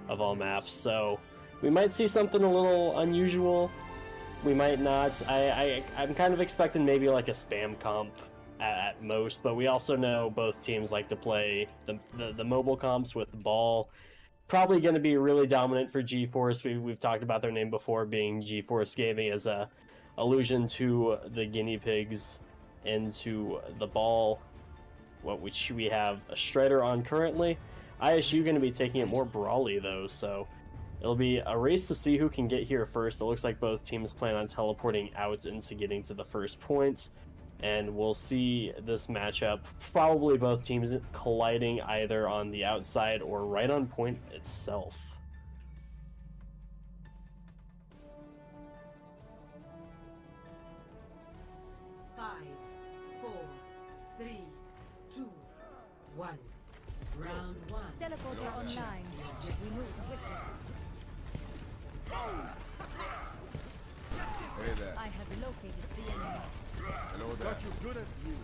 Of all maps, so we might see something a little unusual. We might not. I'm kind of expecting maybe like a spam comp at most, but we also know both teams like to play the mobile comps with the ball. Probably going to be really dominant for GeForce. We've talked about their name before, being GeForce Gaming, as a allusion to the guinea pigs into the ball, which we have a Strider on currently. ISU going to be taking it more brawly though, so it'll be a race to see who can get here first. It looks like both teams plan on teleporting out into getting to the first point, and we'll see this matchup, probably both teams colliding either on the outside or right on point itself. Round one. Teleporter online. We move quickly. Hey there. I have located the enemy. Hello there. Got you good as you.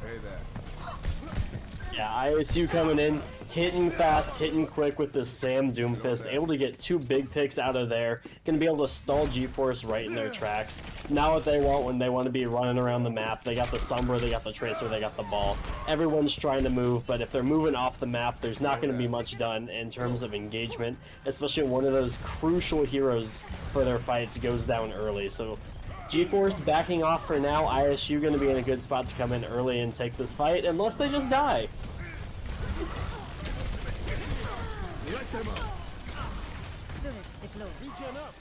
Hey there. Yeah, ISU coming in, hitting fast, hitting quick with this Sam Doomfist, able to get 2 big picks out of there, gonna be able to stall G-Force right in their tracks. Now what they want when they want to be running around the map, they got the Sombra, they got the Tracer, they got the ball. Everyone's trying to move, but if they're moving off the map, there's not gonna be much done in terms of engagement, especially when one of those crucial heroes for their fights goes down early. So G-Force backing off for now, ISU gonna be in a good spot to come in early and take this fight, unless they just die. Let them up. Turret deployed. Regen up.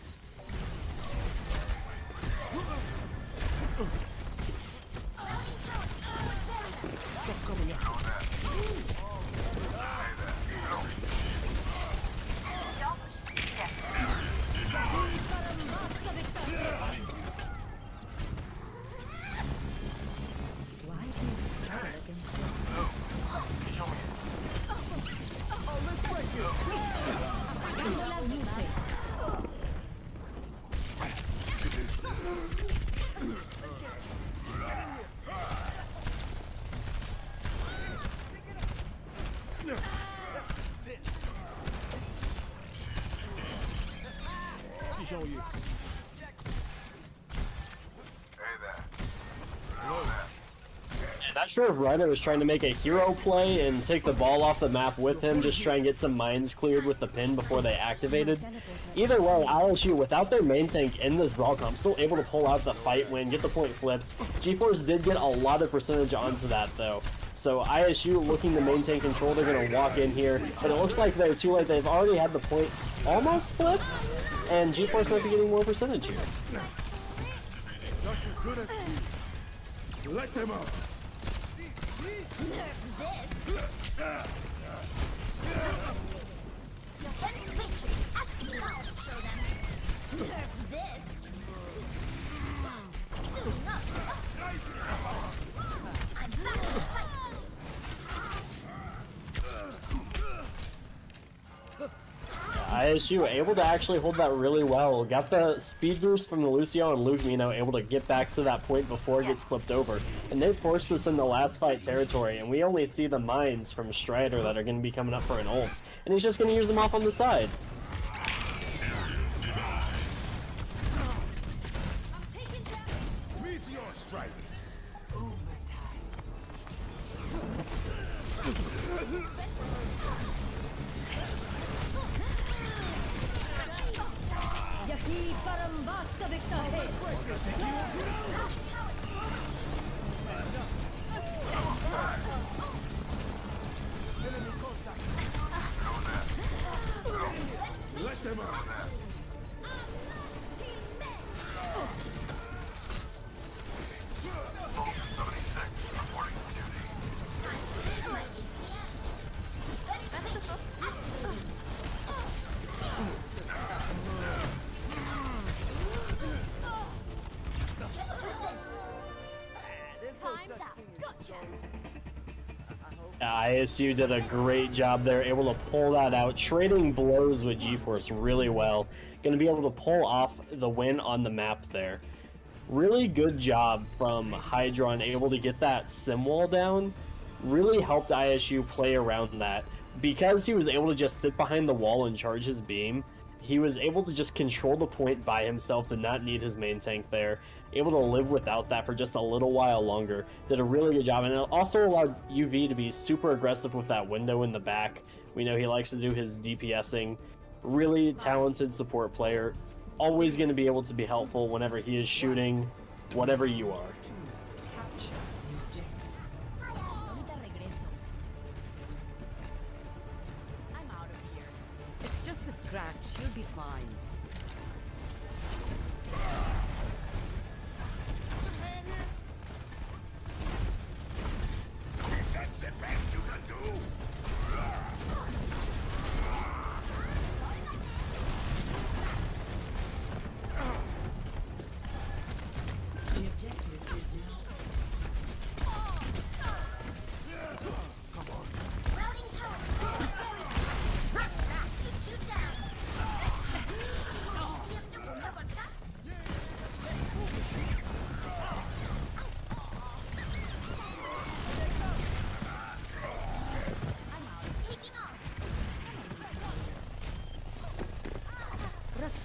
Stop coming out. Why do you struggle against them? Las luces. She's on you. Not sure if Ryder was trying to make a hero play and take the ball off the map with him, just try and get some mines cleared with the pin before they activated. Either way, ISU, without their main tank in this brawl comp, still able to pull out the fight win, get the point flipped. G-Force did get a lot of percentage onto that though. So ISU looking to maintain control, they're going to walk in here, but it looks like they're too late. They've already had the point almost flipped, and G-Force might be getting more percentage here. Not too good at you. Let them up. ISU able to actually hold that really well. Got the speed boost from the Lucio and Lugmino, able to get back to that point before it gets flipped over. And they forced this in the last fight territory, and we only see the mines from Strider that are going to be coming up for an ult. And he's just going to use them off on the side. Meteor strike. Yahi parambasta victate. Let them up. ISU did a great job there, able to pull that out, trading blows with G-Force really well. Going to be able to pull off the win on the map there. Really good job from Hydron, able to get that sim wall down. Really helped ISU play around that. Because he was able to just sit behind the wall and charge his beam, he was able to just control the point by himself, did not need his main tank there. Able to live without that for just a little while longer. Did a really good job, and it also allowed UV to be super aggressive with that window in the back. We know he likes to do his DPSing. Really talented support player. Always going to be able to be helpful whenever he is shooting, whatever you are. I'm out of here. It's just a scratch. You'll be fine. That's the best you can do. The objective is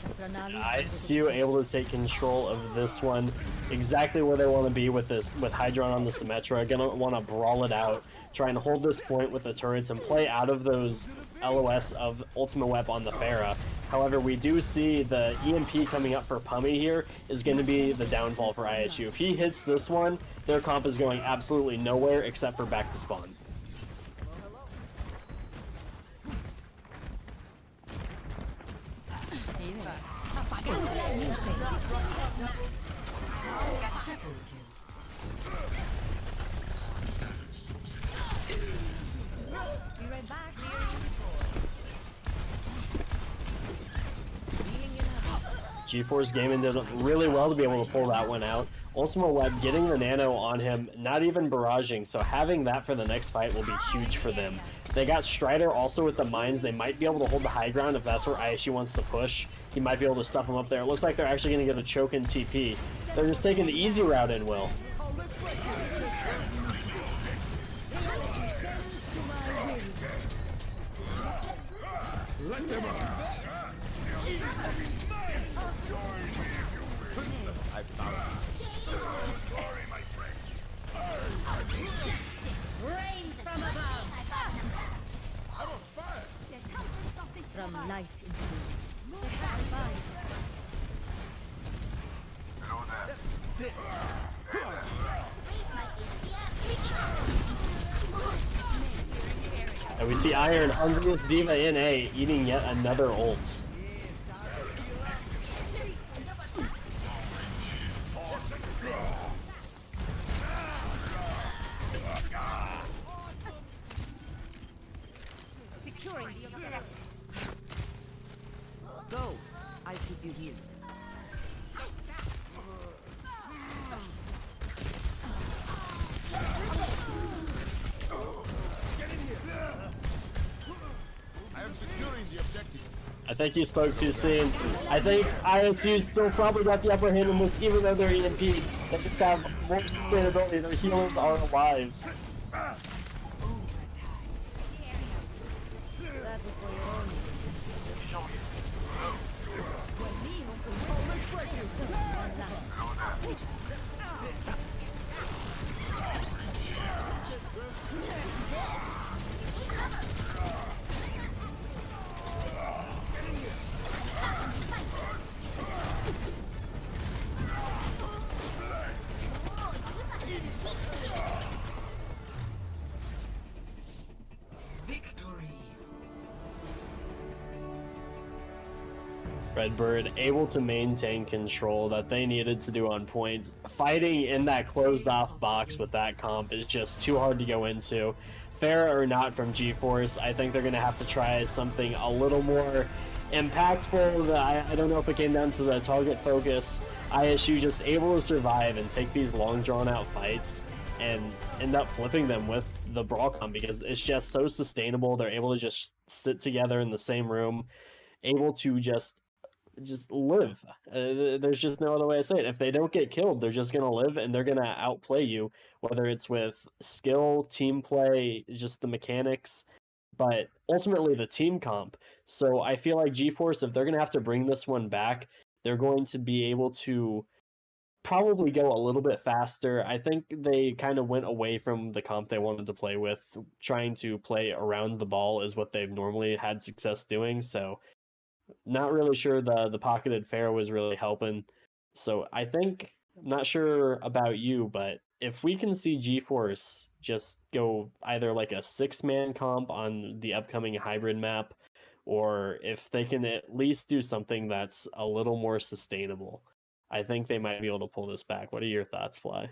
ISU able to take control of this one, exactly where they want to be with this, with Hydron on the Symmetra. Gonna want to brawl it out, try and hold this point with the turrets and play out of those LOS of Ultimate Web on the Pharah. However, we do see the EMP coming up for Pummy here is going to be the downfall for ISU. If he hits this one, their comp is going absolutely nowhere except for back to spawn. G4's gaming did really well to be able to pull that one out. Ultimate Web getting the nano on him, not even barraging, so having that for the next fight will be huge for them. They got Strider also with the mines. They might be able to hold the high ground if that's where ISU wants to push. He might be able to stuff him up there. It looks like they're actually going to get a choke in TP. They're just taking the easy route in, Will. Let them out. I found you. Sorry, my friend. Rains from above. I'm on fire. From light into And we see Iron, Hungriest Diva in A, eating yet another ult. securing the objective. Go. I'll keep you here. I am securing the objective. I think you spoke too soon. I think ISU still probably got the upper hand in this, even though they're EMP. They just have more sustainability. Their healers are alive. That was for your own. Redbird able to maintain control that they needed to do on points. Fighting in that closed off box with that comp is just too hard to go into. Fair or not from GeForce, I think they're going to have to try something a little more impactful. I don't know if it came down to the target focus. ISU just able to survive and take these long drawn out fights and end up flipping them with the brawl comp because it's just so sustainable. They're able to just sit together in the same room, able to just live. There's just no other way to say it. If they don't get killed, they're just gonna live and they're gonna outplay you, whether it's with skill, team play, just the mechanics, but ultimately the team comp. So I feel like GeForce, if they're gonna have to bring this one back, they're going to be able to probably go a little bit faster. I think they kind of went away from the comp they wanted to play with. Trying to play around the ball is what they've normally had success doing, so not really sure the pocketed fair was really helping. So I think, I'm not sure about you, but if we can see GeForce just go either like a 6-man comp on the upcoming hybrid map, or if they can at least do something that's a little more sustainable, I think they might be able to pull this back. What are your thoughts, Fly?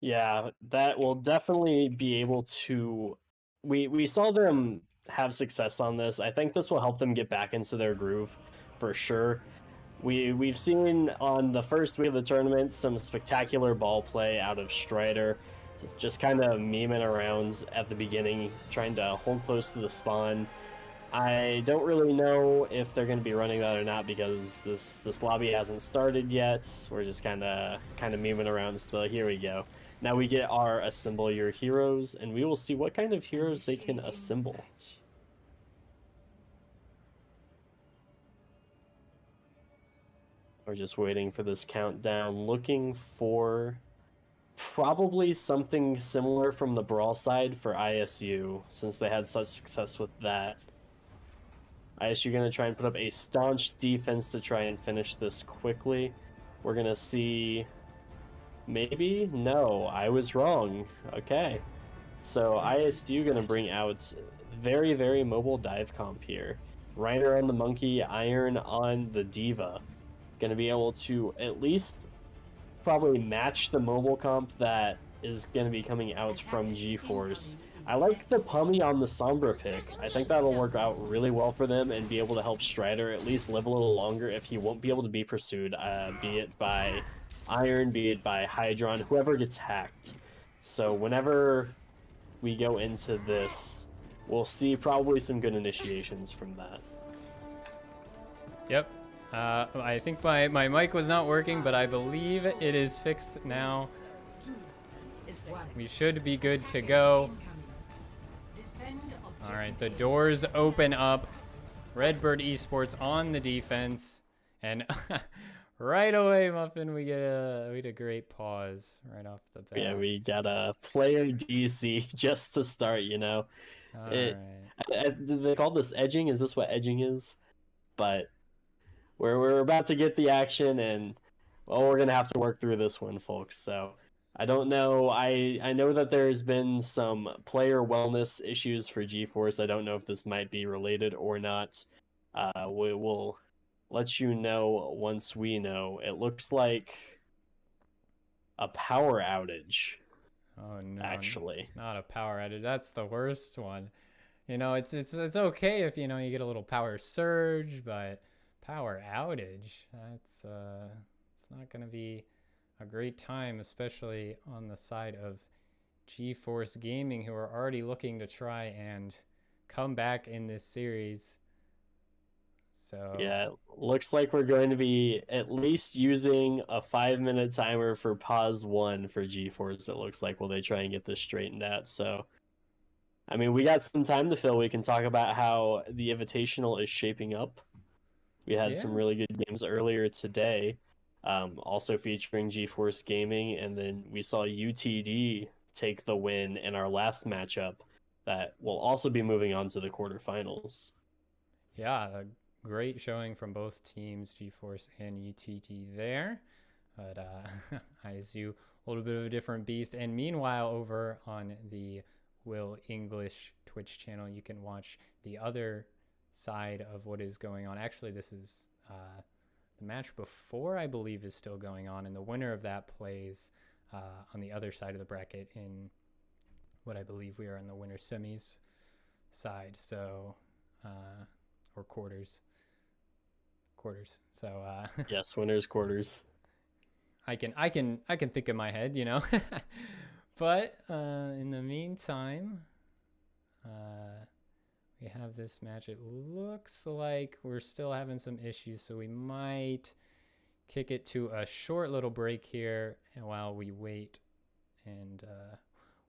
Yeah, that will definitely be able to. We saw them have success on this. I think this will help them get back into their groove for sure. We've seen on the first week of the tournament some spectacular ball play out of Strider, just kind of memeing around at the beginning, trying to hold close to the spawn. I don't really know if they're going to be running that or not because this lobby hasn't started yet. We're just kind of memeing around still. Here we go. Now we get our assemble your heroes, and we will see what kind of heroes they can assemble. We're just waiting for this countdown, looking for probably something similar from the Brawl side for ISU, since they had such success with that. ISU going to try and put up a staunch defense to try and finish this quickly. We're going to see... Maybe? No, I was wrong. Okay. So ISU going to bring out very, very mobile dive comp here. Reiner on the Monkey, Iron on the Diva. Going to be able to at least probably match the mobile comp that is going to be coming out from GeForce. I like the Pummy on the Sombra pick. I think that'll work out really well for them and be able to help Strider at least live a little longer if he won't be able to be pursued, be it by Iron, be it by Hydron, whoever gets hacked. So whenever we go into this, we'll see probably some good initiations from that. Yep. I think my mic was not working, but I believe it is fixed now. We should be good to go. All right, the doors open up. Redbird Esports on the defense, and right away, Muffin, we get a great pause right off the bat. Yeah, we got a player DC just to start. You know, All right. do they call this edging? Is this what edging is? But we're about to get the action, and well, we're gonna have to work through this one, folks. So I don't know. I know that there's been some player wellness issues for GeForce. I don't know if this might be related or not. We will let you know once we know. It looks like a power outage. Oh no! Actually, not a power outage. That's the worst one. You know, it's okay if you get a little power surge, but power outage. That's it's not gonna be a great time, especially on the side of GeForce Gaming, who are already looking to try and come back in this series. So yeah, it looks like we're going to be at least using a 5-minute timer for pause 1 for GeForce. It looks like while they try and get this straightened out. So, I mean, we got some time to fill. We can talk about how the Invitational is shaping up. We had some really good games earlier today, also featuring GeForce Gaming, and then we saw UTD take the win in our last matchup that will also be moving on to the quarterfinals. Yeah, a great showing from both teams, GeForce and UTD there. But ISU, a little bit of a different beast. And meanwhile, over on the Will English Twitch channel, you can watch the other side of what is going on. Actually, this is the match before, I believe, is still going on, and the winner of that plays on the other side of the bracket in what I believe we are on the winner semis side. So or quarters. So yes, winners quarters. I can think in my head, but in the meantime, we have this match. It looks like we're still having some issues, so we might kick it to a short little break here while we wait, and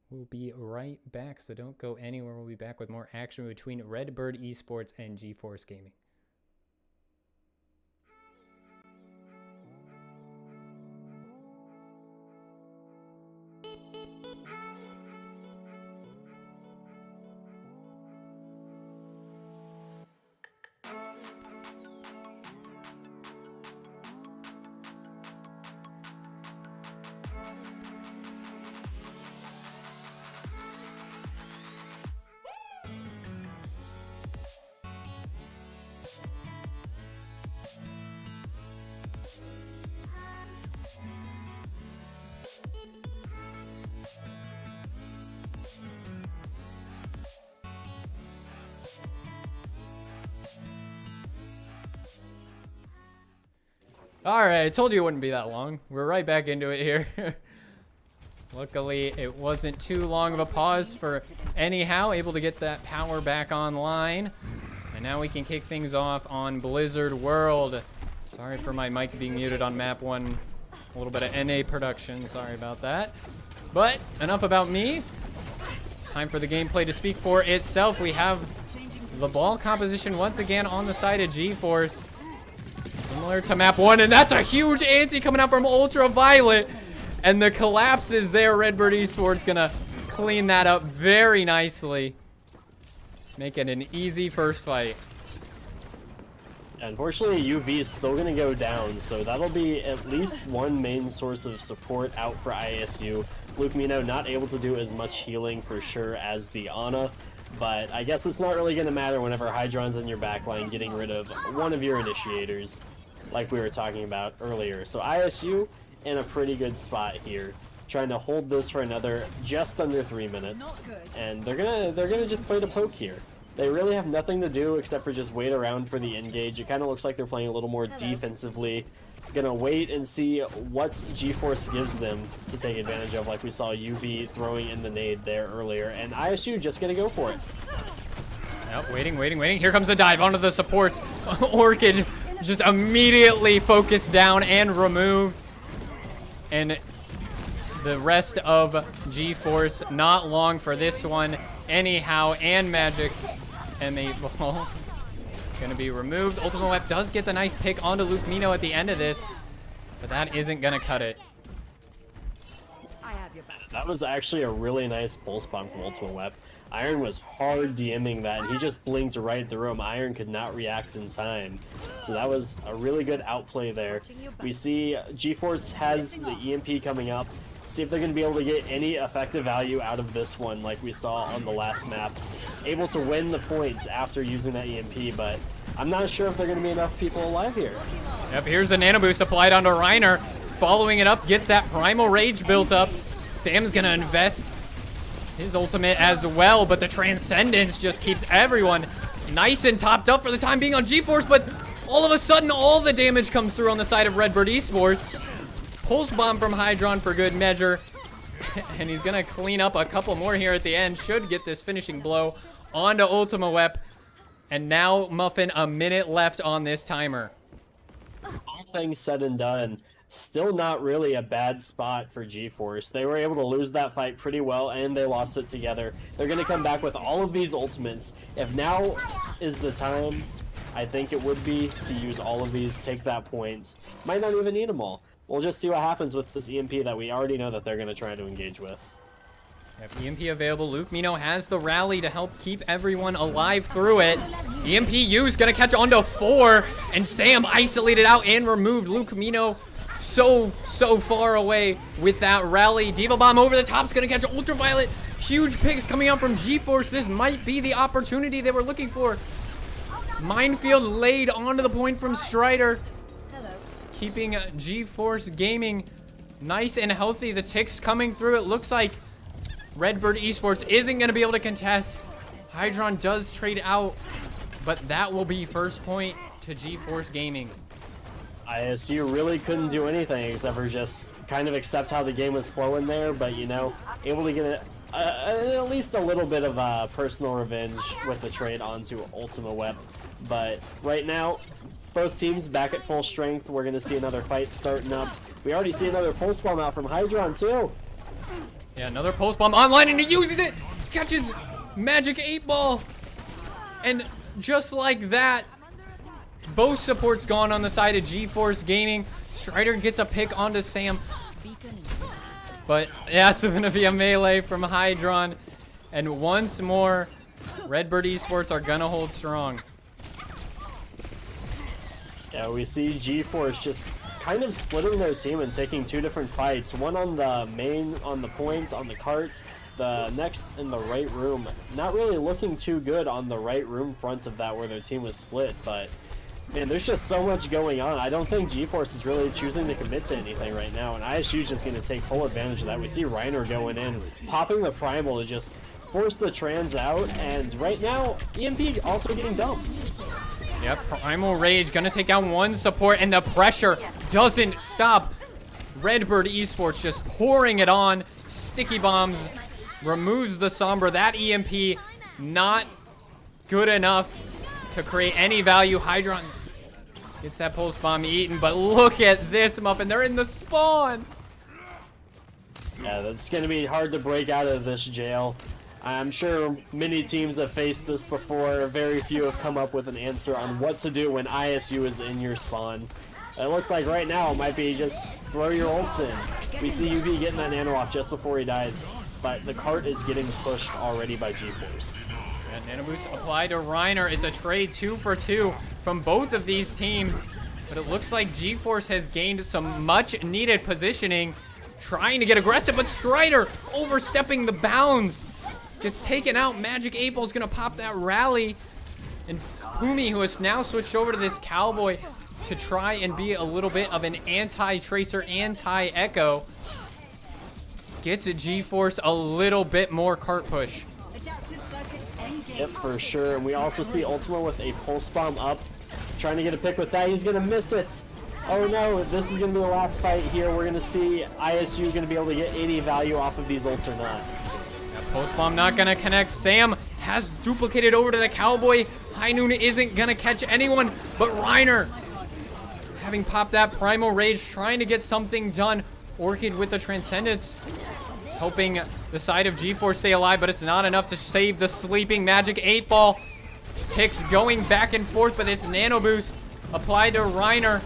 we'll be right back. So don't go anywhere. We'll be back with more action between Redbird Esports and GeForce Gaming. All right, I told you it wouldn't be that long. We're right back into it here. Luckily, it wasn't too long of a pause for Anyhow, able to get that power back online. And now we can kick things off on Blizzard World. Sorry for my mic being muted on map 1. A little bit of NA production, sorry about that. But enough about me. It's time for the gameplay to speak for itself. We have the ball composition once again on the side of GeForce. Similar to map 1, and that's a huge anti coming out from Ultraviolet. And the collapse is there. Redbird Esports gonna clean that up very nicely. Make it an easy first fight. Unfortunately, UV is still going to go down, so that'll be at least one main source of support out for ISU. Luke Mino not able to do as much healing for sure as the Ana, but I guess it's not really going to matter whenever Hydron's in your backline getting rid of one of your initiators, like we were talking about earlier. So ISU in a pretty good spot here, trying to hold this for another just under 3 minutes, and they're gonna just play the poke here. They really have nothing to do except for just wait around for the engage. It kind of looks like they're playing a little more defensively. Gonna wait and see what GeForce gives them to take advantage of, like we saw UV throwing in the nade there earlier, and ISU just gonna go for it. Yep, waiting. Here comes the dive onto the supports. Orchid just immediately focused down and removed. And the rest of GeForce not long for this one. Anyhow, and Magic M8 gonna be removed. Ultimate Web does get the nice pick onto Luke Mino at the end of this, but that isn't gonna cut it. That was actually a really nice pulse bomb from Ultimate Web. Iron was hard DMing that, and he just blinked right through him. Iron could not react in time. So that was a really good outplay there. We see GeForce has the EMP coming up. See if they're going to be able to get any effective value out of this one like we saw on the last map. Able to win the points after using that EMP, but I'm not sure if there are going to be enough people alive here. Yep, here's the Nano Boost applied onto Reiner. Following it up, gets that Primal Rage built up. Sam's going to invest his ultimate as well, but the Transcendence just keeps everyone nice and topped up for the time being on GeForce, but all of a sudden, all the damage comes through on the side of Redbird Esports. Pulse Bomb from Hydron for good measure, and he's gonna clean up a couple more here at the end. Should get this finishing blow onto Ultima Wep, and now Muffin a minute left on this timer. All things said and done, still not really a bad spot for GeForce. They were able to lose that fight pretty well, and they lost it together. They're gonna come back with all of these ultimates. If now is the time, I think it would be to use all of these, take that point. Might not even need them all. We'll just see what happens with this EMP that we already know that they're going to try to engage with. Yep, EMP available. Luke Mino has the rally to help keep everyone alive through it. EMP used, going to catch onto 4, and Sam isolated out and removed. Luke Mino so far away with that rally. Diva Bomb over the top is going to catch Ultraviolet. Huge picks coming out from GeForce. This might be the opportunity they were looking for. Minefield laid onto the point from Strider. Keeping GeForce Gaming nice and healthy. The ticks coming through. It looks like Redbird Esports isn't going to be able to contest. Hydron does trade out, but that will be first point to GeForce Gaming. ISU really couldn't do anything except for just kind of accept how the game was flowing there, but you know, able to get at least a little bit of personal revenge with the trade onto Ultima Web. But right now, both teams back at full strength. We're going to see another fight starting up. We already see another pulse bomb out from Hydron too. Yeah, another pulse bomb online, and he uses it. Catches Magic 8 Ball. And just like that, both supports gone on the side of GeForce Gaming. Strider gets a pick onto Sam. But yeah, it's going to be a melee from Hydron. And once more, Redbird Esports are going to hold strong. Yeah, we see GeForce just kind of splitting their team and taking two different fights. One on the main, on the points, on the carts. The next in the right room. Not really looking too good on the right room front of that where their team was split, but man, there's just so much going on. I don't think GeForce is really choosing to commit to anything right now, and ISU is just going to take full advantage of that. We see Reiner going in, popping the Primal to just force the trans out, and right now, EMP also getting dumped. Yep, Primal Rage gonna take out one support, and the pressure doesn't stop. Redbird Esports just pouring it on. Sticky bombs removes the Sombra. That EMP not good enough to create any value. Hydron gets that pulse bomb eaten, but look at this, Muffin. They're in the spawn. Yeah, that's going to be hard to break out of this jail. I'm sure many teams have faced this before. Very few have come up with an answer on what to do when ISU is in your spawn. It looks like right now it might be just throw your ults in. We see UV getting that nano off just before he dies, but the cart is getting pushed already by GeForce. And nano boost applied to Reiner. It's a trade 2 for 2 from both of these teams, but it looks like GeForce has gained some much needed positioning, trying to get aggressive, but Strider overstepping the bounds. Gets taken out. Magic 8 Ball is going to pop that rally. And Pumi, who has now switched over to this Cowboy to try and be a little bit of an anti-Tracer, anti-Echo, gets a GeForce a little bit more cart push. Yep, for sure. And we also see Ultima with a pulse bomb up, trying to get a pick with that. He's going to miss it. Oh no, this is going to be the last fight here. We're going to see ISU going to be able to get any value off of these ults or not. Post bomb not gonna connect. Sam has duplicated over to the Cowboy. High Noon isn't gonna catch anyone, but Reiner, having popped that Primal Rage, trying to get something done. Orchid with the Transcendence, helping the side of GeForce stay alive, but it's not enough to save the sleeping Magic 8 Ball. Picks going back and forth, but it's Nano Boost applied to Reiner.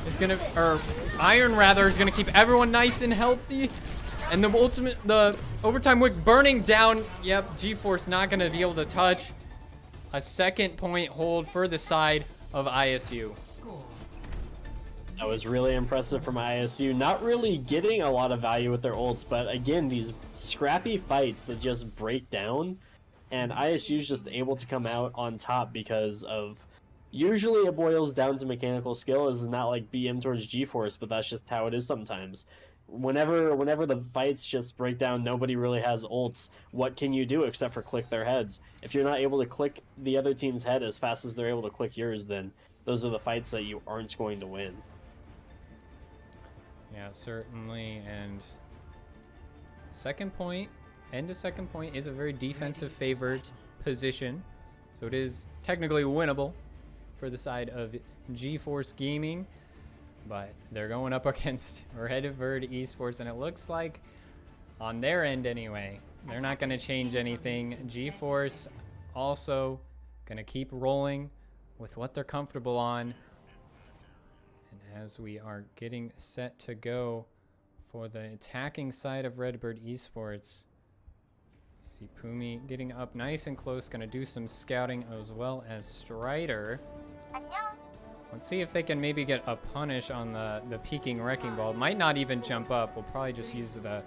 Is gonna, or Iron rather, is gonna keep everyone nice and healthy. And the overtime wick burning down. Yep, GeForce not going to be able to touch. A second point hold for the side of ISU. That was really impressive from ISU. Not really getting a lot of value with their ults, but again, these scrappy fights that just break down. And ISU's just able to come out on top because of... Usually it boils down to mechanical skill. It's not like BM towards GeForce, but that's just how it is sometimes. Whenever the fights just break down, nobody really has ults. What can you do except for click their heads? If you're not able to click the other team's head as fast as they're able to click yours, then those are the fights that you aren't going to win. Yeah, certainly. And end of second point is a very defensive favored position, so it is technically winnable for the side of GeForce Gaming. But they're going up against Redbird Esports, and it looks like, on their end anyway, they're not going to change anything. GeForce also going to keep rolling with what they're comfortable on. And as we are getting set to go for the attacking side of Redbird Esports, see Pumi getting up nice and close, going to do some scouting as well as Strider. Let's see if they can maybe get a punish on the peeking Wrecking Ball. Might not even jump up. We'll probably just use the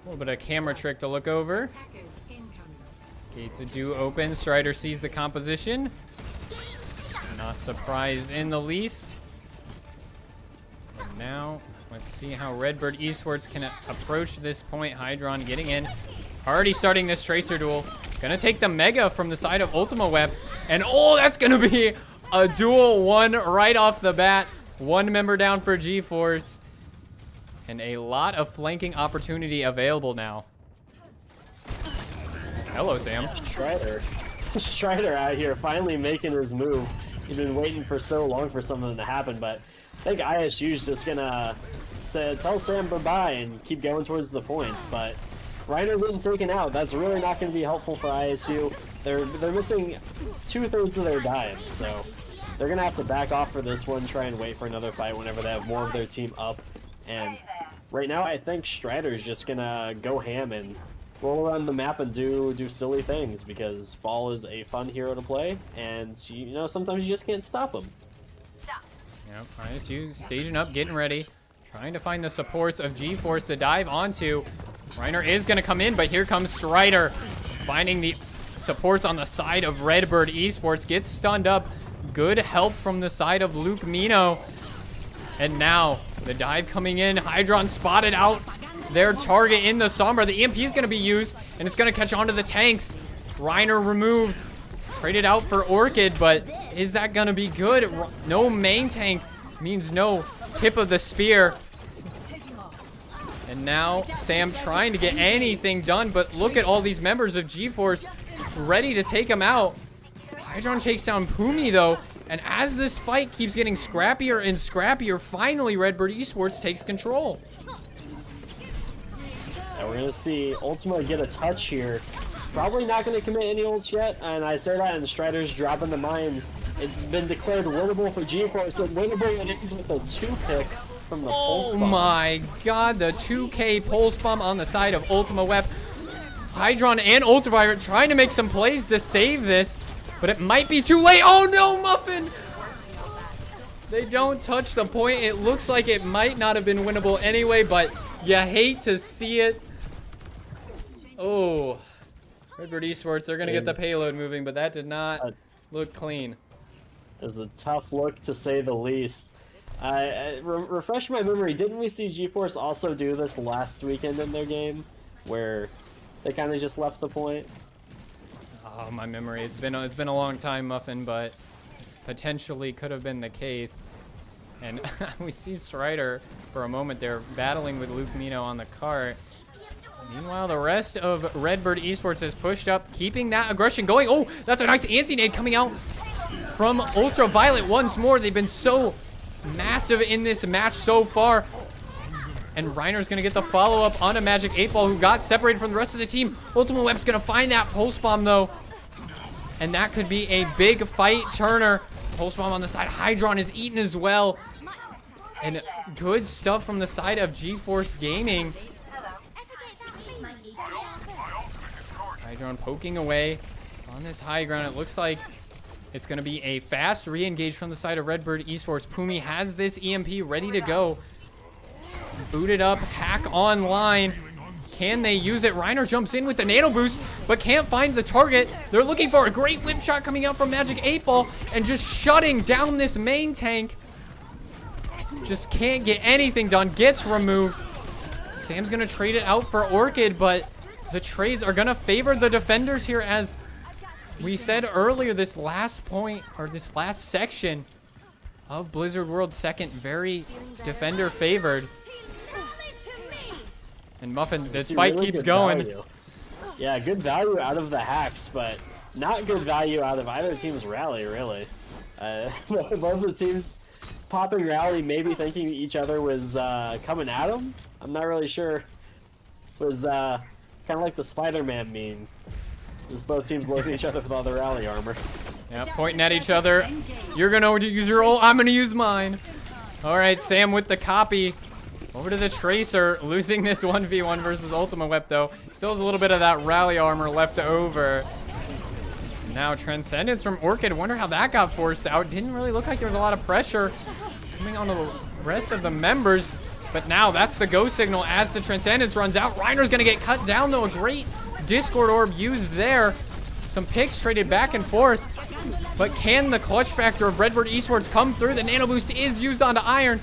little bit of camera trick to look over. Gates do open. Strider sees the composition. Not surprised in the least. And now, let's see how Redbird Esports can approach this point. Hydron getting in. Already starting this Tracer duel. Gonna take the Mega from the side of Ultima Web. And oh, that's gonna be a duel one right off the bat. One member down for GeForce. And a lot of flanking opportunity available now. Hello, Sam. Strider out here finally making his move. He's been waiting for so long for something to happen, but I think ISU's just gonna tell Sam bye-bye and keep going towards the points, but Reiner getting taken out. That's really not going to be helpful for ISU. They're missing 2/3 of their dives, so they're going to have to back off for this one, try and wait for another fight whenever they have more of their team up. And right now, I think Strider's just going to go ham and roll around the map and do silly things, because Ball is a fun hero to play, and you know, sometimes you just can't stop him. Yep, ISU staging up, getting ready, trying to find the supports of GeForce to dive onto. Reiner is going to come in, but here comes Strider, finding the supports on the side of Redbird Esports, gets stunned up. Good help from the side of Luke Mino. And now, the dive coming in. Hydron spotted out their target in the Sombra. The EMP is going to be used, and it's going to catch onto the tanks. Reiner removed. Traded out for Orchid, but is that going to be good? No main tank means no tip of the spear. And now Sam trying to get anything done, but look at all these members of G-Force ready to take him out. Hydron takes down Pumi though, and as this fight keeps getting scrappier and scrappier, finally Redbird Esports takes control. And we're gonna see Ultima get a touch here. Probably not gonna commit any ults yet, and I say that, and the Strider's dropping the mines. It's been declared winnable for G-Force, and winnable it is with a 2-pick from the Pulse Bomb. Oh my god, the 2K Pulse Bomb on the side of Ultima Web. Hydron and Ultraviolet trying to make some plays to save this, but it might be too late. Oh no, Muffin! They don't touch the point. It looks like it might not have been winnable anyway, but you hate to see it. Oh, Redbird Esports, they're going to get the payload moving, but that did not look clean. It was a tough look, to say the least. Refresh my memory, didn't we see GeForce also do this last weekend in their game, where they kind of just left the point? Oh, my memory. It's been a long time, Muffin, but potentially could have been the case. And we see Strider for a moment there battling with Luke Mino on the cart. Meanwhile, the rest of Redbird Esports has pushed up, keeping that aggression going. Oh, that's a nice anti-nade coming out from Ultraviolet once more. They've been so massive in this match so far. And Reiner's going to get the follow-up on a Magic 8-Ball, who got separated from the rest of the team. Ultima Web's going to find that Pulse Bomb, though. And that could be a big fight turner. Pulse Bomb on the side. Hydron is eaten as well. And good stuff from the side of GeForce Gaming. Hydron poking away on this high ground. It looks like it's going to be a fast re-engage from the side of Redbird Esports. Pumi has this EMP ready to go. Booted up, hack online. Can they use it? Reiner jumps in with the nano boost, but can't find the target. They're looking for a great whip shot coming out from Magic 8-Ball and just shutting down this main tank. Just can't get anything done. Gets removed. Sam's going to trade it out for Orchid, but the trades are going to favor the defenders here. As we said earlier, this last point, or this last section of Blizzard World second, very defender favored. And Muffin, this fight really keeps going. Value. Yeah, good value out of the hacks, but not good value out of either team's rally, really. Both of the teams popping rally, maybe thinking each other was coming at them. I'm not really sure. It was kind of like the Spider-Man meme. Just both teams loading each other with all the rally armor. Yeah, pointing at each other. You're going to use your ult, I'm going to use mine. All right, Sam with the copy. Over to the Tracer, losing this 1v1 versus Ultima Web, though. Still has a little bit of that rally armor left over. Now Transcendence from Orchid. Wonder how that got forced out. Didn't really look like there was a lot of pressure coming on the rest of the members. But now that's the go signal as the Transcendence runs out. Reiner's going to get cut down, though. A great Discord Orb used there. Some picks traded back and forth. But can the clutch factor of Redbird Esports come through? The Nano Boost is used onto Iron.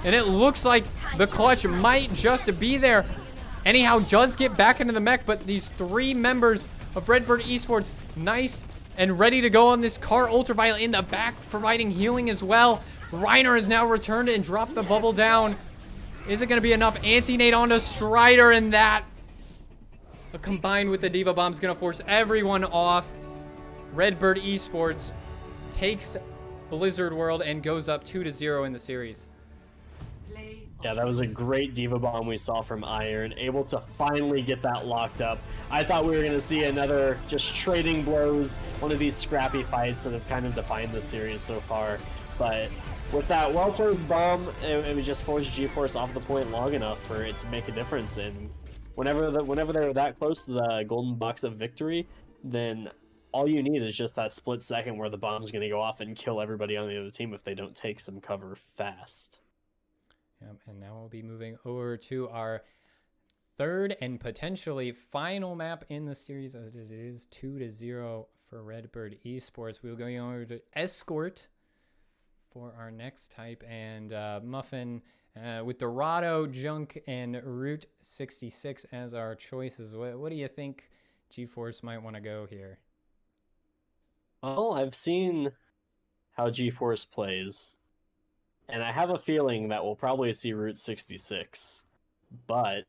And it looks like the clutch might just be there. Anyhow, does get back into the mech, but these three members of Redbird Esports, nice and ready to go on this car. Ultraviolet in the back, providing healing as well. Reiner has now returned and dropped the bubble down. Is it going to be enough? Anti-nade onto Strider, and that, combined with the Diva Bomb, is going to force everyone off. Redbird Esports takes Blizzard World and goes up 2-0 in the series. Yeah, that was a great Diva Bomb we saw from Iron, able to finally get that locked up. I thought we were going to see another just trading blows, one of these scrappy fights that have kind of defined the series so far. But with that well-placed bomb, it would just force GeForce off the point long enough for it to make a difference. And whenever they're that close to the golden box of victory, then all you need is just that split second where the bomb's going to go off and kill everybody on the other team if they don't take some cover fast. And now we'll be moving over to our third and potentially final map in the series, as it is 2-0 for Redbird Esports. We'll go over to Escort for our next type, and Muffin with Dorado, Junk, and Route 66 as our choices. What do you think GeForce might want to go here? Well, I've seen how GeForce plays. and I have a feeling that we'll probably see Route 66. But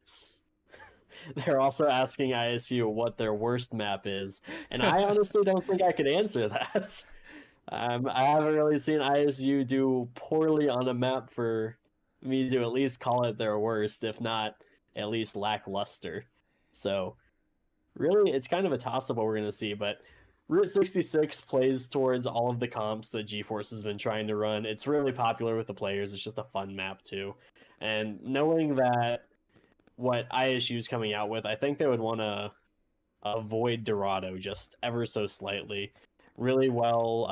they're also asking ISU what their worst map is, and I honestly don't think I could answer that. I haven't really seen ISU do poorly on a map for me to at least call it their worst, if not at least lackluster. So really, it's kind of a toss-up what we're going to see, but Route 66 plays towards all of the comps that GeForce has been trying to run. It's really popular with the players. It's just a fun map too. And knowing that what ISU is coming out with, I think they would want to avoid Dorado just ever so slightly. Really well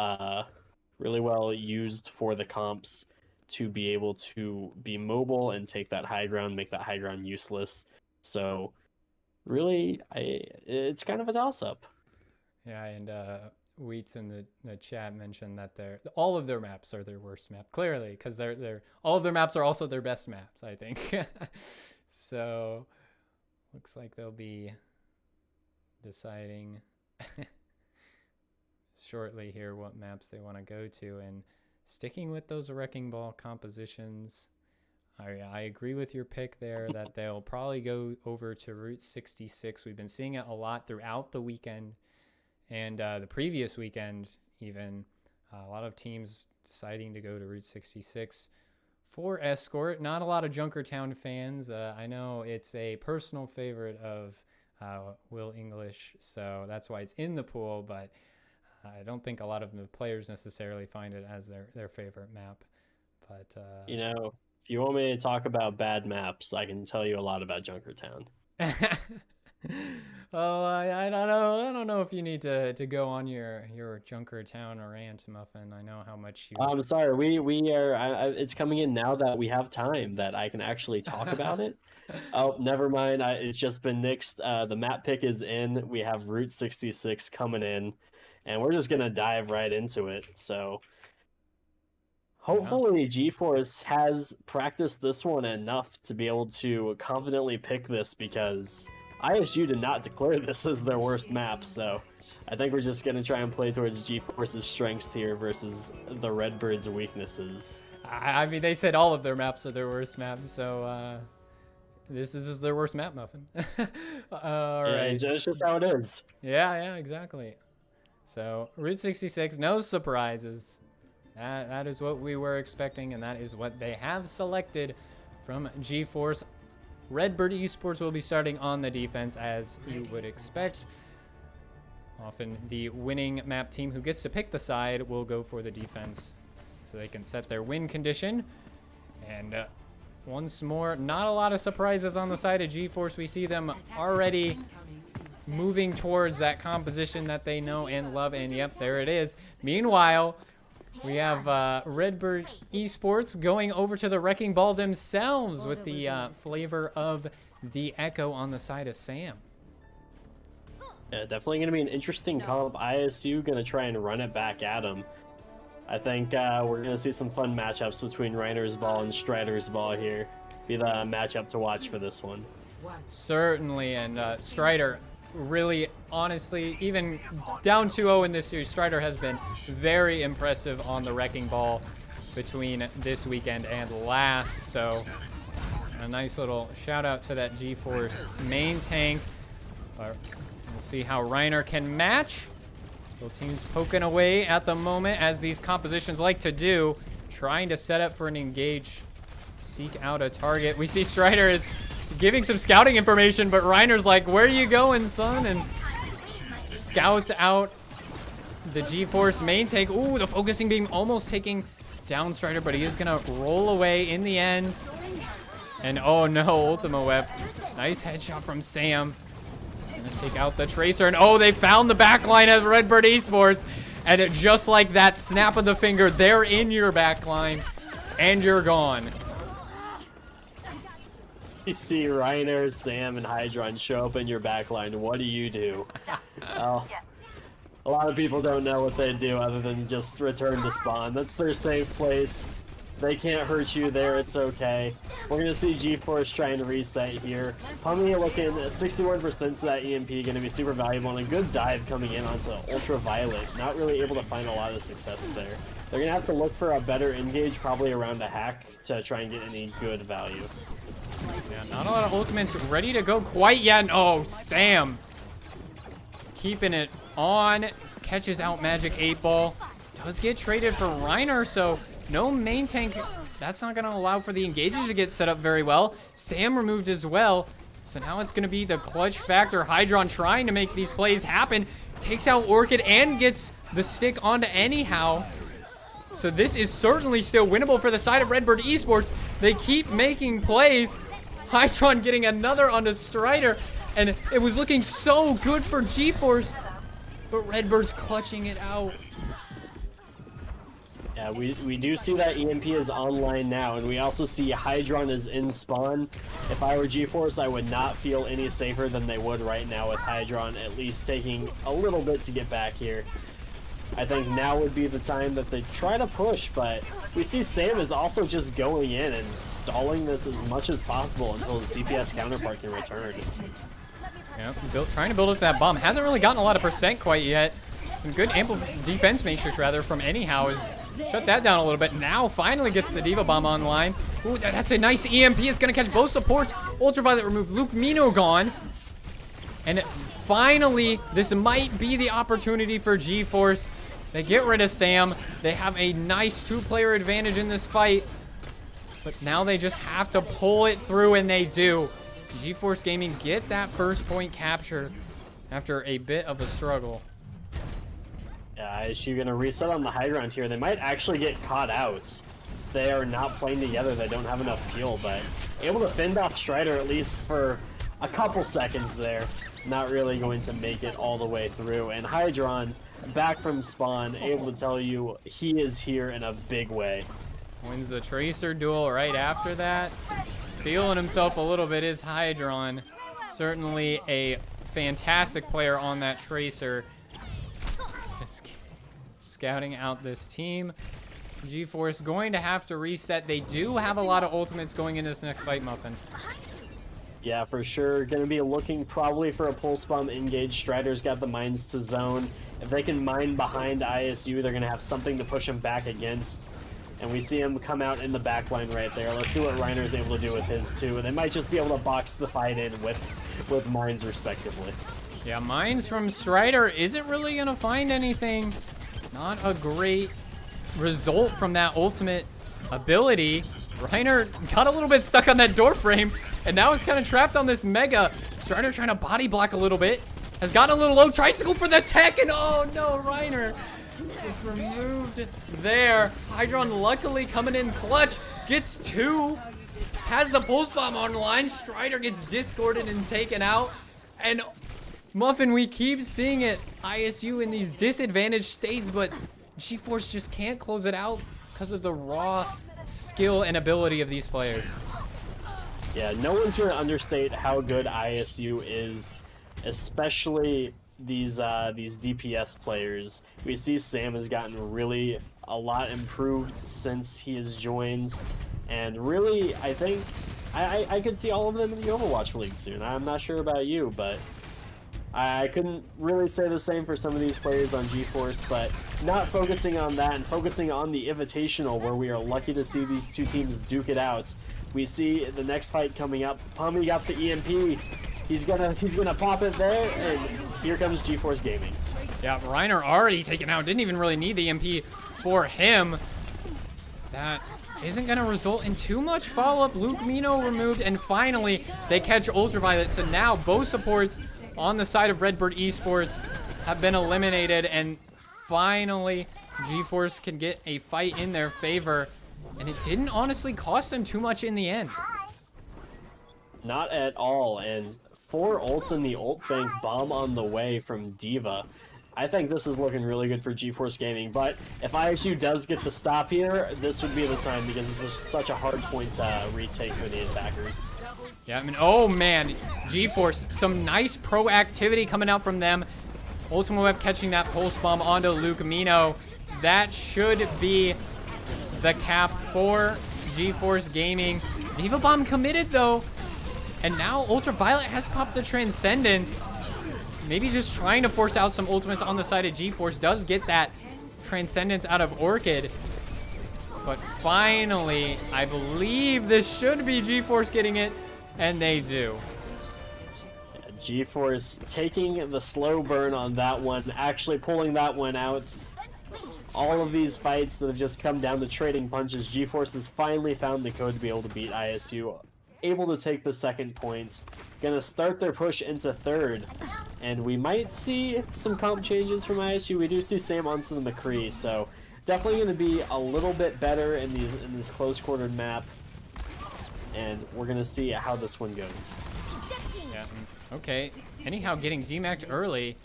used for the comps to be able to be mobile and take that high ground, make that high ground useless. So really, it's kind of a toss-up. Yeah, and Wheats in the chat mentioned that all of their maps are their worst map, clearly, because they're all of their maps are also their best maps, I think. So looks like they'll be deciding shortly here what maps they want to go to, and sticking with those wrecking ball compositions. I agree with your pick there that they'll probably go over to Route 66. We've been seeing it a lot throughout the weekend and the previous weekend even. A lot of teams deciding to go to Route 66 for Escort. Not a lot of Junkertown fans. I know it's a personal favorite of Will English, so that's why it's in the pool, but I don't think a lot of the players necessarily find it as their favorite map. But you know, if you want me to talk about bad maps, I can tell you a lot about Junkertown. Oh, I don't know if you need to go on your Junkertown rant, Muffin. I know how much you. I'm sorry. We are. It's coming in now that we have time that I can actually talk about it. Oh, never mind. It's just been nixed. The map pick is in. We have Route 66 coming in, and we're just gonna dive right into it. So hopefully GeForce has practiced this one enough to be able to confidently pick this, because ISU did not declare this as their worst map, so I think we're just going to try and play towards GeForce's strengths here versus the Redbirds' weaknesses. I mean, they said all of their maps are their worst map, so this is their worst map, Muffin. All right. That's just how it is. Yeah, exactly. So Route 66, no surprises. That is what we were expecting, and that is what they have selected from GeForce. Redbird Esports will be starting on the defense, as you would expect. Often the winning map team who gets to pick the side will go for the defense so they can set their win condition. And once more, not a lot of surprises on the side of GeForce. We see them already moving towards that composition that they know and love, and yep, there it is. Meanwhile, we have Redbird Esports going over to the Wrecking Ball themselves with the flavor of the Echo on the side of Sam. Yeah, definitely going to be an interesting comp. ISU going to try and run it back at him. I think we're going to see some fun matchups between Reiner's Ball and Strider's Ball here. Be the matchup to watch for this one. Certainly, and Strider, really, honestly, even down 2-0 in this series, Strider has been very impressive on the Wrecking Ball between this weekend and last. So a nice little shout out to that GeForce main tank. We'll see how Reiner can match. Both teams poking away at the moment, as these compositions like to do, trying to set up for an engage, seek out a target. We see Strider is giving some scouting information, but Reiner's like, where you going, son? And scouts out the GeForce main tank. Ooh, the focusing beam almost taking down Strider, but he is gonna roll away in the end. And oh no, Ultima Whip. Nice headshot from Sam. Gonna take out the Tracer, and oh, they found the backline of Redbird Esports. And it, just like that snap of the finger, they're in your backline, and you're gone. You see Reiner, Sam, and Hydron show up in your backline. What do you do? Well, a lot of people don't know what they do other than just return to spawn. That's their safe place. They can't hurt you there. It's okay. We're going to see GeForce trying to reset here. Pummy looking at 61% to that EMP. Going to be super valuable. And a good dive coming in onto Ultraviolet. Not really able to find a lot of success there. They're gonna have to look for a better engage, probably around a hack, to try and get any good value. Yeah, not a lot of ultimates ready to go quite yet. Oh, Sam keeping it on. Catches out Magic 8 Ball. Does get traded for Reiner, so no main tank. That's not going to allow for the engages to get set up very well. Sam removed as well. So now it's going to be the clutch factor. Hydron trying to make these plays happen. Takes out Orchid and gets the stick onto anyhow. So this is certainly still winnable for the side of Redbird Esports. They keep making plays. Hydron getting another onto Strider. And it was looking so good for GeForce. But Redbird's clutching it out. Yeah, we do see that EMP is online now, and we also see Hydron is in spawn. If I were GeForce, I would not feel any safer than they would right now with Hydron at least taking a little bit to get back here. I think now would be the time that they try to push, but we see Sam is also just going in and stalling this as much as possible until his DPS counterpart can return. Yeah, trying to build up that bomb. Hasn't really gotten a lot of percent quite yet. Some good ample defense matrix rather from anyhow is shut that down a little bit. Now finally gets the Diva Bomb online. Ooh, that's a nice EMP. It's going to catch both supports. Ultraviolet removed. Luke Mino gone. And finally, this might be the opportunity for GeForce. They get rid of Sam. They have a nice two-player advantage in this fight. But now they just have to pull it through, and they do. GeForce Gaming get that first point capture after a bit of a struggle. Yeah, is she going to reset on the high ground here? They might actually get caught out. They are not playing together. They don't have enough fuel, but able to fend off Strider at least for a couple seconds there. Not really going to make it all the way through. And Hydron, back from spawn, able to tell you he is here in a big way. Wins the Tracer duel right after that. Feeling himself a little bit is Hydron. Certainly a fantastic player on that Tracer. Just scouting out this team. GeForce going to have to reset. They do have a lot of ultimates going into this next fight, Muffin. Yeah, for sure. Going to be looking probably for a pulse bomb engage. Strider's got the mines to zone. If they can mine behind ISU, they're going to have something to push him back against. And we see him come out in the back line right there. Let's see what Reiner's able to do with his too. They might just be able to box the fight in with mines respectively. Yeah, mines from Strider isn't really going to find anything. Not a great result from that ultimate ability. Reiner got a little bit stuck on that door frame, and now is kind of trapped on this Mega. Strider trying to body block a little bit. Has gotten a little low. Tries to go for the tech, and oh no, Reiner is removed there. Hydron luckily coming in clutch. Gets two. Has the pulse bomb online. Strider gets discorded and taken out. And Muffin, we keep seeing it. ISU in these disadvantaged states, but GeForce just can't close it out because of the raw skill and ability of these players. Yeah, no one's going to understate how good ISU is, especially these DPS players. We see Sam has gotten really a lot improved since he has joined, and really I think I could see all of them in the Overwatch League soon. I'm not sure about you, but I couldn't really say the same for some of these players on GeForce, but not focusing on that and focusing on the Invitational, where we are lucky to see these two teams duke it out. We see the next fight coming up. Pummy got the EMP. He's gonna pop it there, and here comes GeForce Gaming. Yeah, Reiner already taken out. Didn't even really need the EMP for him. That isn't gonna result in too much follow-up. Luke Mino removed, and finally they catch Ultraviolet. So now both supports on the side of Redbird Esports have been eliminated, and finally GeForce can get a fight in their favor, and it didn't honestly cost them too much in the end. Not at all, and 4 ults in the ult bank, bomb on the way from Diva. I think this is looking really good for GeForce Gaming, but if ISU does get the stop here, this would be the time, because this is such a hard point to retake for the attackers. Yeah, I mean, oh man, GeForce, some nice proactivity coming out from them. Ultimate Web catching that pulse bomb onto Luke Mino. That should be the cap for GeForce Gaming. Diva Bomb committed though, and now Ultraviolet has popped the Transcendence. Maybe just trying to force out some ultimates on the side of GeForce. Does get that Transcendence out of Orchid. But finally, I believe this should be GeForce getting it, and they do. GeForce taking the slow burn on that one, actually pulling that one out. All of these fights that have just come down to trading punches, GeForce has finally found the code to be able to beat ISU. Able to take the second point. Gonna start their push into third. And we might see some comp changes from ISU. We do see Sam onto the McCree, so definitely gonna be a little bit better in this close quartered map. And we're gonna see how this one goes. Yeah. Okay. Anyhow, getting DMAC'd early.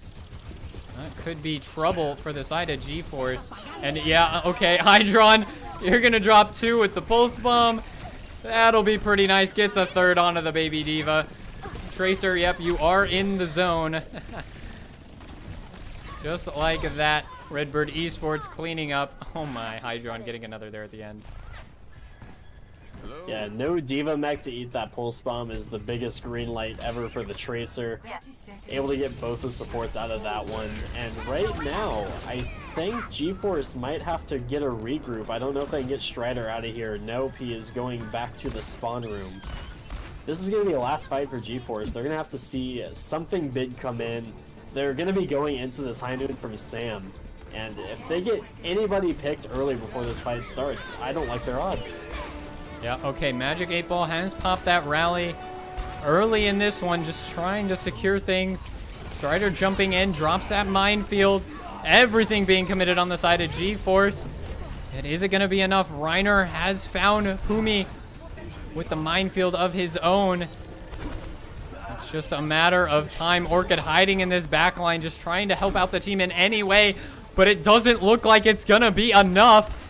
That could be trouble for the side of GeForce. And yeah, okay, Hydron, you're gonna drop 2 with the pulse bomb. That'll be pretty nice. Gets a third onto the baby diva. Tracer, yep, you are in the zone. Just like that. Redbird Esports cleaning up. Oh my, Hydron getting another there at the end. Yeah, no Diva mech to eat that pulse bomb is the biggest green light ever for the Tracer. Able to get both the supports out of that one. And right now, I think GeForce might have to get a regroup. I don't know if they can get Strider out of here. Nope, he is going back to the spawn room. This is going to be a last fight for GeForce. They're going to have to see something big come in. They're going to be going into this high noon from Sam. And if they get anybody picked early before this fight starts, I don't like their odds. Yeah, okay, Magic 8 Ball has popped that rally early in this one, just trying to secure things. Strider jumping in, drops that minefield. Everything being committed on the side of GeForce. And is it going to be enough? Reiner has found Humi with the minefield of his own. It's just a matter of time. Orchid hiding in this backline, just trying to help out the team in any way. But it doesn't look like it's going to be enough.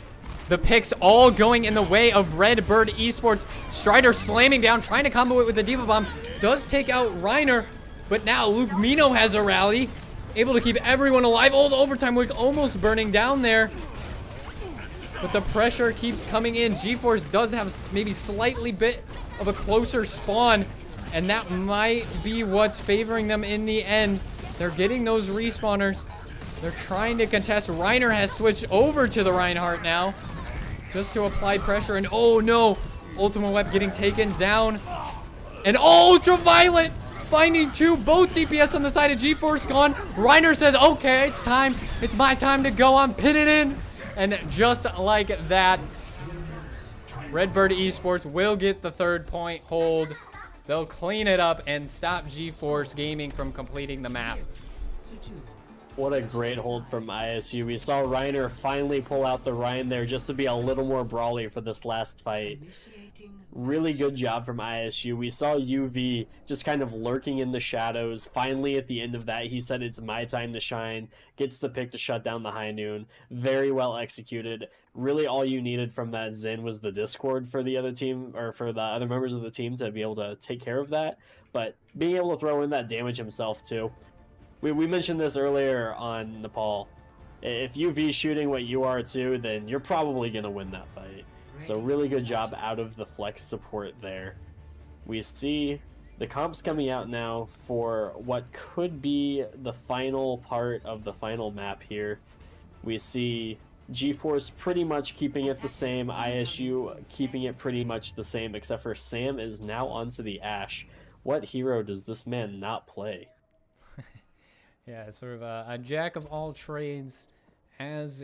The picks all going in the way of Redbird Esports. Strider slamming down, trying to combo it with the Diva Bomb. Does take out Reiner, but now Luke Mino has a rally. Able to keep everyone alive. Oh, the overtime wick almost burning down there. But the pressure keeps coming in. GeForce does have maybe slightly bit of a closer spawn, and that might be what's favoring them in the end. They're getting those respawners. They're trying to contest. Reiner has switched over to the Reinhardt now, just to apply pressure. And oh no, Ultimate Web getting taken down. And Ultraviolet finding 2, both DPS on the side of GeForce gone. Reiner says, okay, it's time. It's my time to go. I'm pinning in. And just like that, Redbird Esports will get the 3rd point hold. They'll clean it up and stop GeForce Gaming from completing the map. What a great hold from ISU. We saw Reiner finally pull out the Ryan there just to be a little more brawly for this last fight. Really good job from ISU. We saw UV just kind of lurking in the shadows. Finally, at the end of that, he said, it's my time to shine. Gets the pick to shut down the high noon. Very well executed. Really all you needed from that Xin was the Discord for the other team, or for the other members of the team to be able to take care of that. But being able to throw in that damage himself too. We mentioned this earlier on Nepal. If UV's shooting what you are too, then you're probably going to win that fight. So really good job out of the flex support there. We see the comps coming out now for what could be the final part of the final map here. We see GeForce pretty much keeping it the same, ISU keeping it pretty much the same, except for Sam is now onto the Ashe. What hero does this man not play? Yeah, it's sort of a jack of all trades, as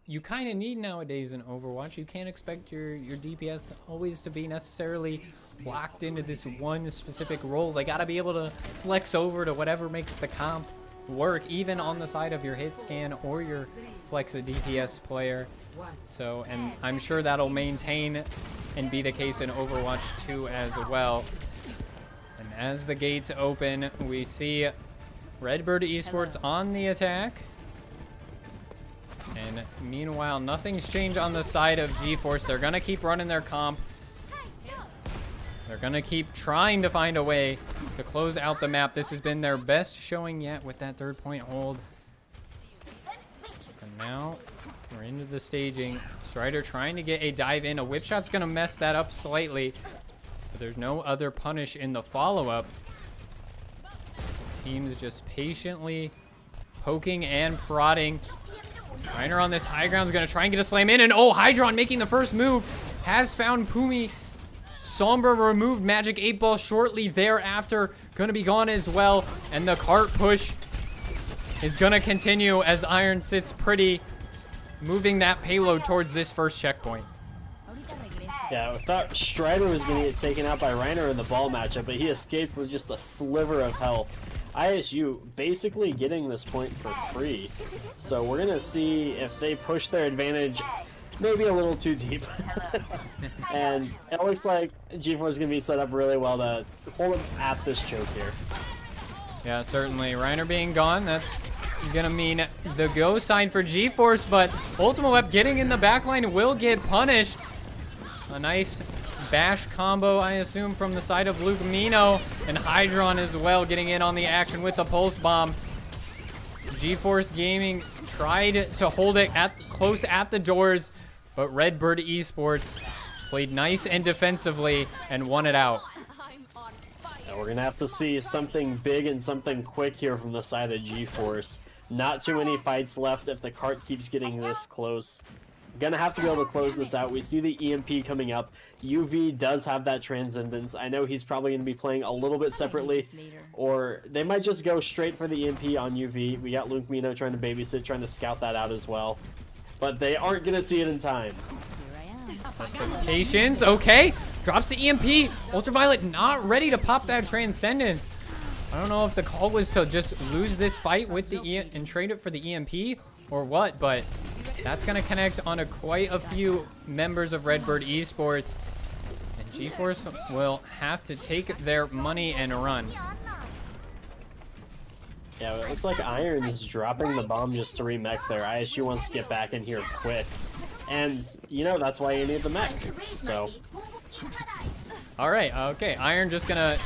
you kind of need nowadays in Overwatch. You can't expect your DPS always to be necessarily locked into this one specific role. They got to be able to flex over to whatever makes the comp work, even on the side of your hit scan or your flex a DPS player. So, and I'm sure that'll maintain and be the case in Overwatch 2 as well. And as the gates open, we see Redbird Esports on the attack. And meanwhile, nothing's changed on the side of GeForce. They're going to keep running their comp. They're going to keep trying to find a way to close out the map. This has been their best showing yet with that 3rd point hold. And now we're into the staging. Strider trying to get a dive in. A whip shot's going to mess that up slightly, but there's no other punish in the follow-up. Teams just patiently poking and prodding. Reiner on this high ground is going to try and get a slam in. And oh, Hydron making the first move. Has found Pumi. Sombra removed Magic 8 Ball shortly thereafter. Going to be gone as well. And the cart push is going to continue as Iron sits pretty, moving that payload towards this first checkpoint. Yeah, I thought Strider was going to get taken out by Reiner in the ball matchup, but he escaped with just a sliver of health. ISU basically getting this point for free. So we're going to see if they push their advantage maybe a little too deep. And it looks like G4 is going to be set up really well to hold him at this choke here. Yeah, certainly. Reiner being gone, that's going to mean the go sign for GeForce, but Ultimate Web getting in the backline will get punished. A nice bash combo, I assume, from the side of Luke Mino, and Hydron as well getting in on the action with the Pulse Bomb. GeForce Gaming tried to hold it close at the doors, but Redbird Esports played nice and defensively and won it out. Yeah, we're going to have to see something big and something quick here from the side of GeForce. Not too many fights left if the cart keeps getting this close. Gonna have to be able to close this out. We see the EMP coming up. UV does have that Transcendence. I know he's probably going to be playing a little bit separately, or they might just go straight for the EMP on UV. We got Luke Mino trying to babysit, trying to scout that out as well. But they aren't going to see it in time. Patience, okay. Drops the EMP. Ultraviolet not ready to pop that Transcendence. I don't know if the call was to just lose this fight with the and trade it for the EMP or what, but that's going to connect onto quite a few members of Redbird Esports. And GeForce will have to take their money and run. Yeah, it looks like Iron's dropping the bomb just to remech there. ISU wants to get back in here quick. And, you know, that's why you need the mech. So. All right, okay. Iron just going to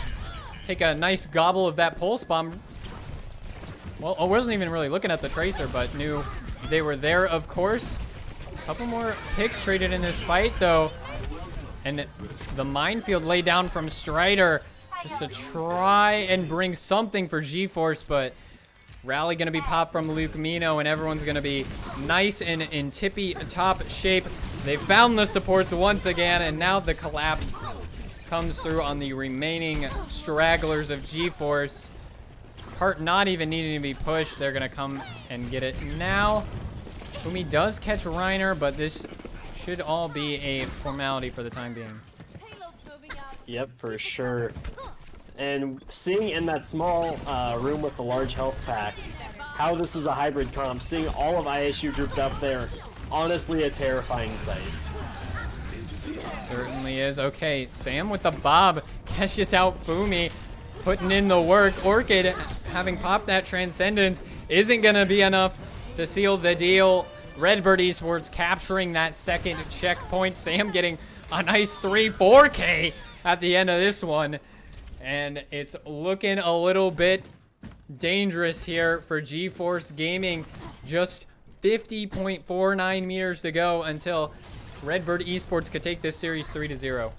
take a nice gobble of that Pulse Bomb. Well, I wasn't even really looking at the Tracer, but knew they were there, of course. A couple more picks traded in this fight, though. And the minefield laid down from Strider just to try and bring something for GeForce, but rally going to be popped from Luke Mino, and everyone's going to be nice and in tippy-top shape. They found the supports once again, and now the collapse comes through on the remaining stragglers of GeForce. Cart not even needing to be pushed. They're going to come and get it now. Umi does catch Reiner, but this should all be a formality for the time being. Yep, for sure. And seeing in that small room with the large health pack, how this is a hybrid comp, seeing all of ISU grouped up there, honestly a terrifying sight. Certainly is. Okay, Sam with the Bob catches out Fumi, putting in the work. Orchid, having popped that Transcendence, isn't going to be enough to seal the deal. Redbird Esports capturing that second checkpoint. Sam getting a nice 4K at the end of this one. And it's looking a little bit dangerous here for GeForce Gaming. Just 50.49 meters to go until Redbird Esports could take this series 3-0.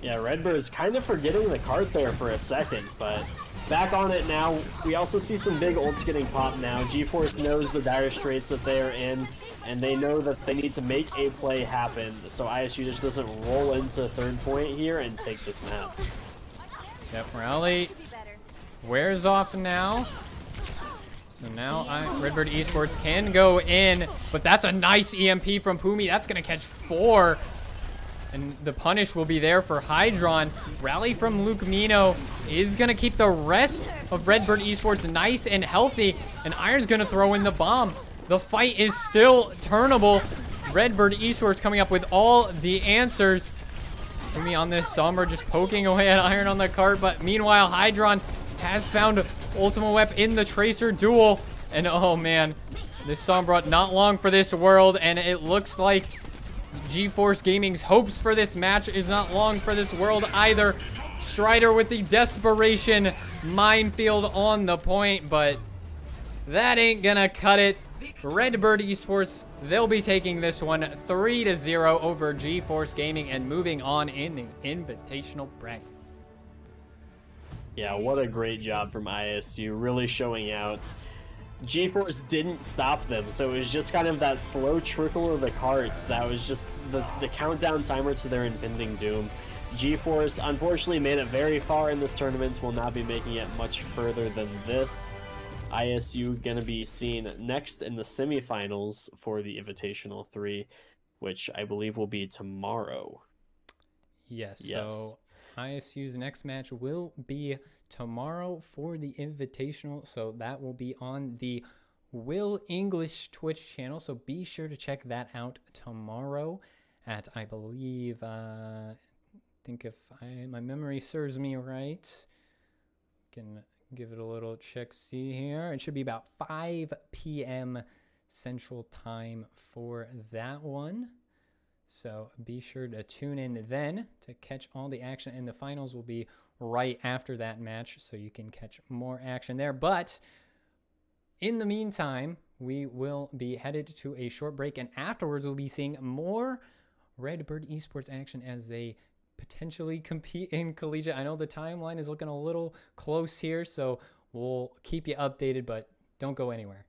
Yeah, Redbird's kind of forgetting the cart there for a second, but back on it now. We also see some big ults getting popped now. GeForce knows the dire straits that they are in, and they know that they need to make a play happen, so ISU just doesn't roll into third point here and take this map. Yep, rally wears off now. So now Redbird Esports can go in, but that's a nice EMP from Pumi. That's going to catch 4. And the punish will be there for Hydron. Rally from Luke Mino is going to keep the rest of Redbird Esports nice and healthy. And Iron's going to throw in the bomb. The fight is still turnable. Redbird Esports coming up with all the answers. Pumi on this Sombra just poking away at Iron on the cart. But meanwhile, Hydron has found Ultimate Weapon in the Tracer duel. And oh man, this Sombra not long for this world. And it looks like GeForce Gaming's hopes for this match is not long for this world either. Strider with the desperation minefield on the point, but that ain't gonna cut it. Redbird Esports, they'll be taking this one 3-0 over GeForce Gaming and moving on in the Invitational bracket. Yeah, what a great job from ISU, really showing out. GeForce didn't stop them, so it was just kind of that slow trickle of the carts that was just the countdown timer to their impending doom. GeForce unfortunately made it very far in this tournament, will not be making it much further than this. ISU gonna be seen next in the semifinals for the Invitational 3, which I believe will be tomorrow. Yes. So ISU's next match will be tomorrow for the Invitational. So that will be on the Will English Twitch channel. So be sure to check that out tomorrow at, I believe, I think if my memory serves me right, can give it a little check-see here. It should be about 5 p.m. Central Time for that one. So be sure to tune in then to catch all the action. And the finals will be right after that match, so you can catch more action there. But in the meantime, we will be headed to a short break. And afterwards, we'll be seeing more Redbird Esports action as they potentially compete in collegiate. I know the timeline is looking a little close here, so we'll keep you updated, but don't go anywhere.